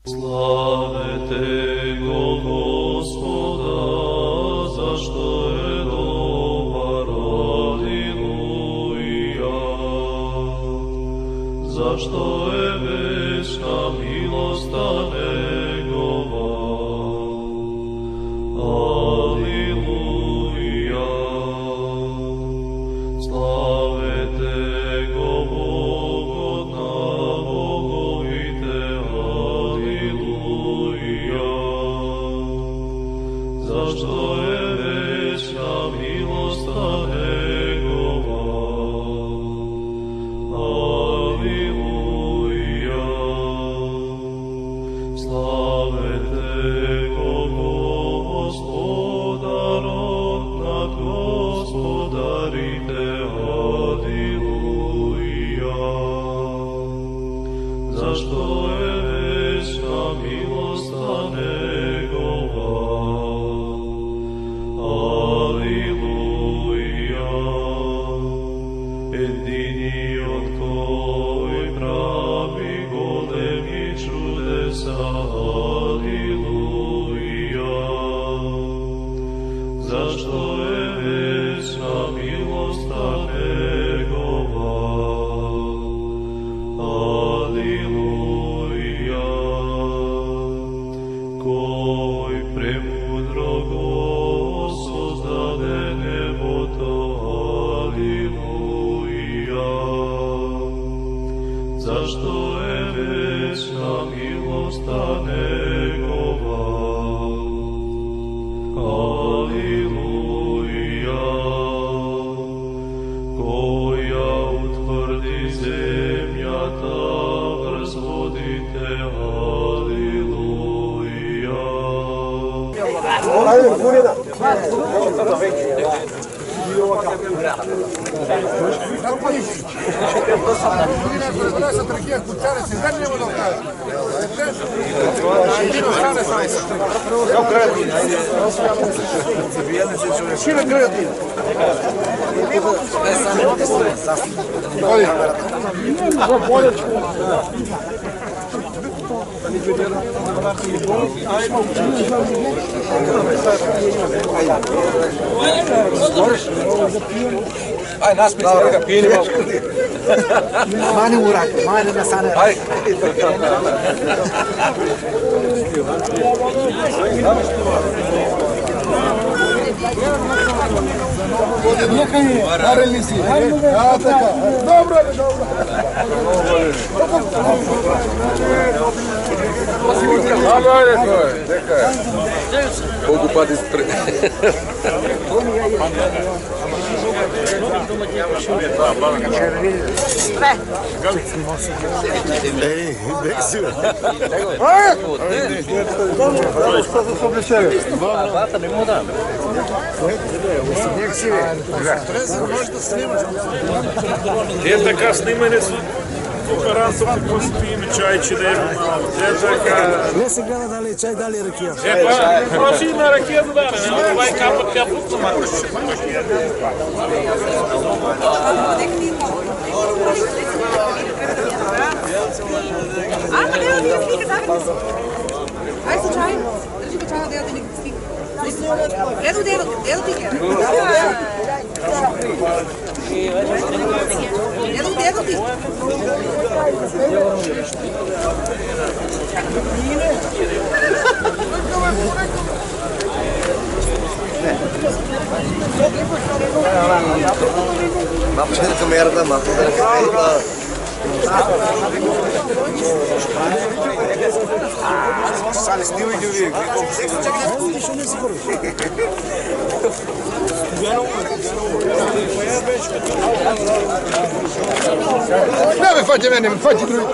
Slavite go Gospoda, zašto je dobar, aliluja. Zašto je večna milosta njegova, aliluja. Slavite go Bogodna, bogovite, aliluja. Zašto je večna milosta njegova, aliluja. Slavite go Gospodarom nad gospodarite, aliluja. Zašto je večna milosta njegova, aliluja. Jedini on koji pravi golemi čudesa, aliluja. Zašto je večna milosta njegova, aliluja. Koji premudro go sozdade neboto, aliluja. Zašto je večna milosta njegova, aliluja. Koja utvrdi zemlja ta, razvodite, aliluja. Aj, naspij se, ga pili malo. Mani urak, mani na sane. Aj. Neka je, nareli si. Ja taka. Dobro, dobro. Ajde, to je, neka je. Kogu padi spred. Ej, nek si. Što su se obličili? Vata ne moda. Nek si. Možda snimaš. Gdje така снимане su кукаранцов, какво си пиеме чай, че да е малко. Не се гледа дали е чай, дали е ракия. Проси на ракия да даде, това е капът капът на малко. Weißt du, Chai? Das ist Chai, der hat nicht gesehen. Mapšenka merda, mapšenka. Sad snimaj ljudi. Ne me fađe mene, fađe drugi.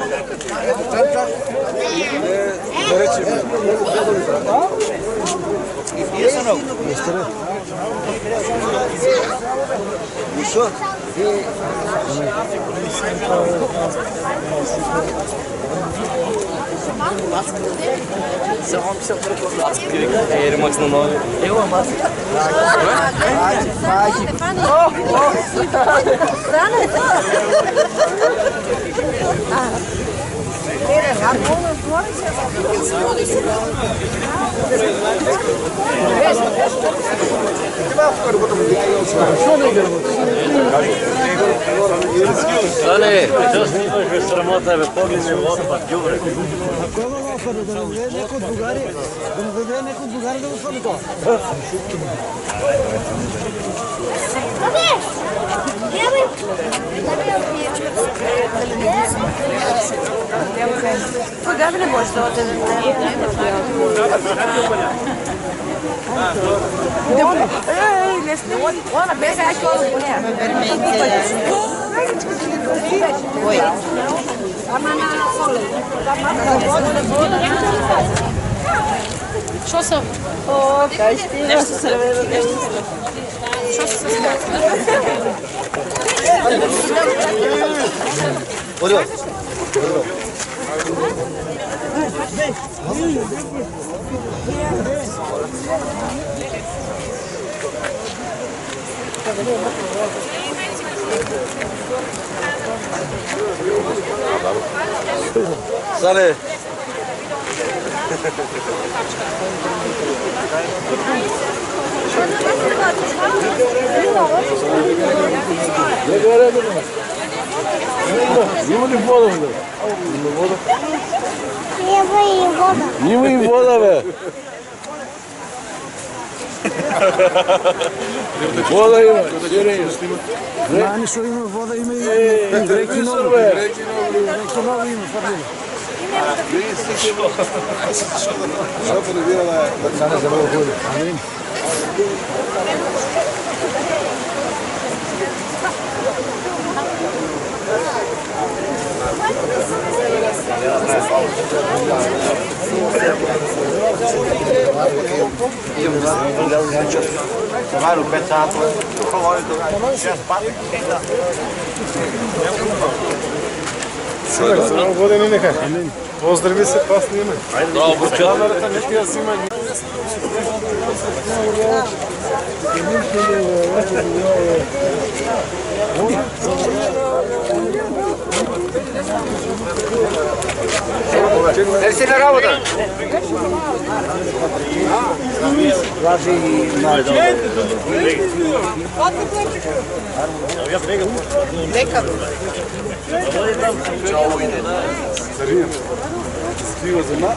Što? Ele Max no 9. Eu a Max. Vai. Стане, що снимаш без срамота, бе, погледне в отпад, дюбре. Кой го офърли? Да му даде някой от Бугари? Да му даде някой от Бугари да го офърли това? Кога не може да отиде? Ona bez ja ću ovo bunija. Oj. Ama na sole. Što sam? O, kaj ti nešto se revede. Što se Стане. Има ли вода? Има и вода, бе. Вода има. Ани що има вода, има и реки много. Реки много има, твърдили. Vai pensato, Само водени нека. Поздрави се, това снима. Браво, Бурчо. Камерата не ти я снима. Търси на работа! Стива зима,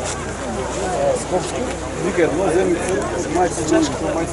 Скопско, вика едно, земица, с майче чашка, майче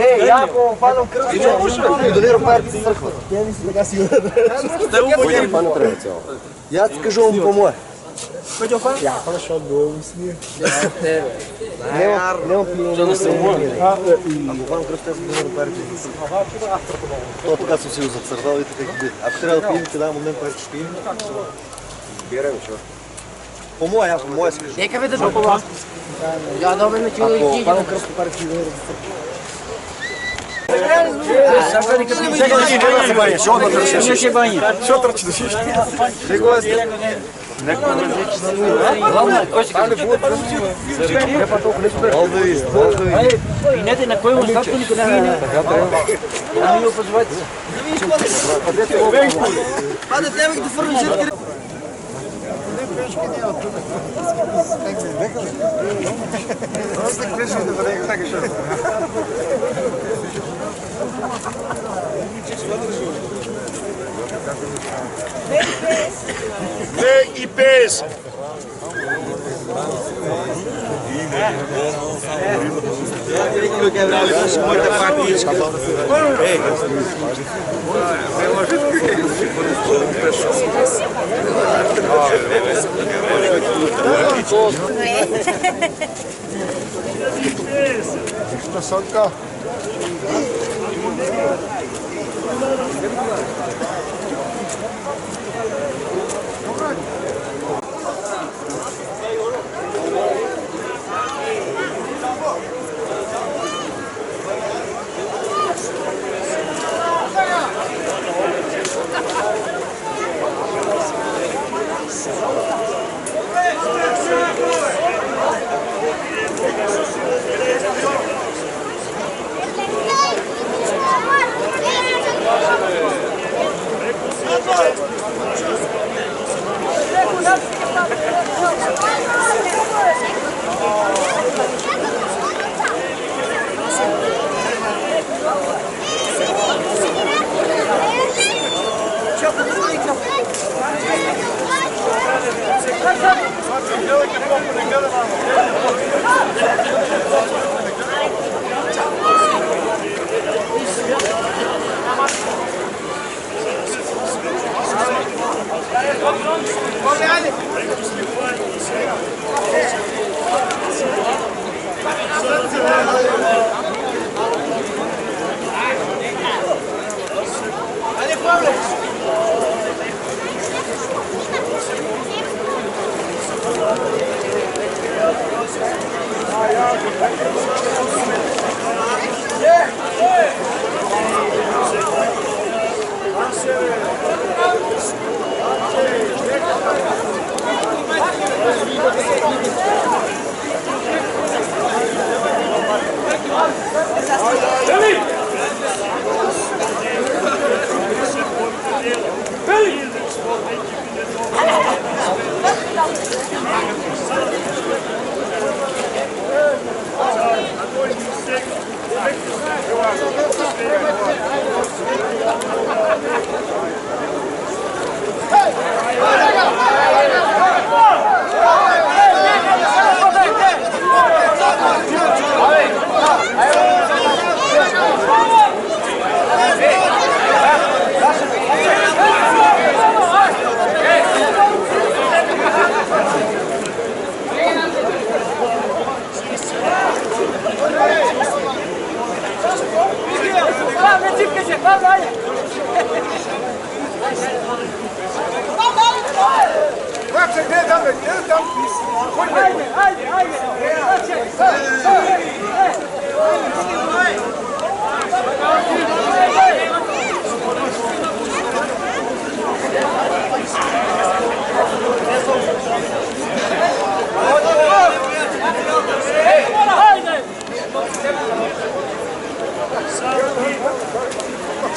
Ей, Яко, паном Кръстовичем, и довира парите с църквата. Я ти кажу вам помое. Нямам пилно. Ако паном Кръстов се довира парите. То така съм си го зацъртал и така ги биде. Ако трябва да пием, ти давам отнем парите, ще пием. Бирай, чо. Помое, аз помое си кажу. Нека бе да допълва. Я добре на ти Ако ги. паном Кръстов парите ще довира за църквата. Пинете на кой му както никой не мине. Ами го позвайте. Падат, няма ги да фърнем жертви. Не и без.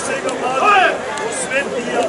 Сега млади, осветния,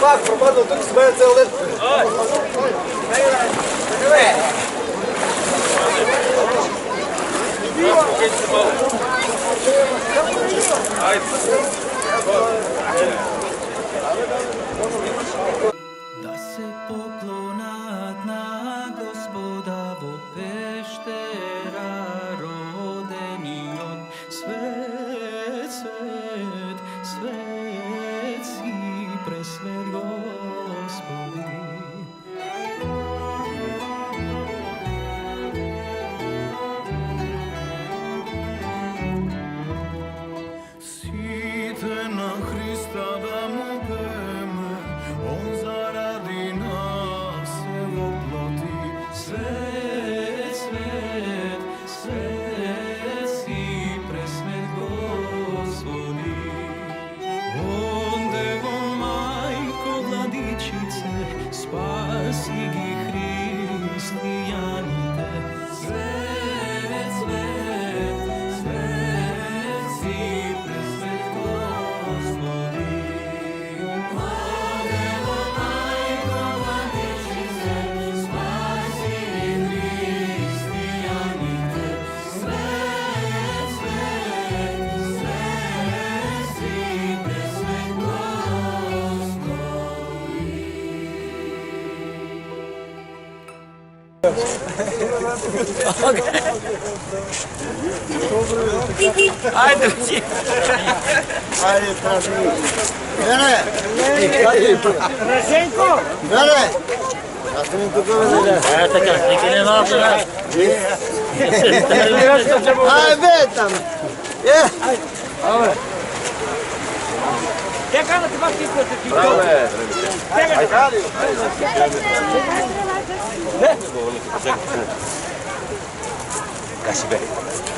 Так, пропадало, тут себе це один. Da se poklonat na Gospoda vo peštera rodeni od svet, svet, svet si presvet Gospodi. Site na Hrista da mu peme, on zaradi nas se voploti. Svet, svet, svet si presvet Gospodi. Onde go majko vladičice, spasi gi hristijanite. Svet, svet, svet si presvet Gospodi. Onde go majko vladičice, spasi gi hristijanite. Svet, svet, svet si presvet Ajde, Ajde, traži. Bere! Raženko! Bere! Kasih be.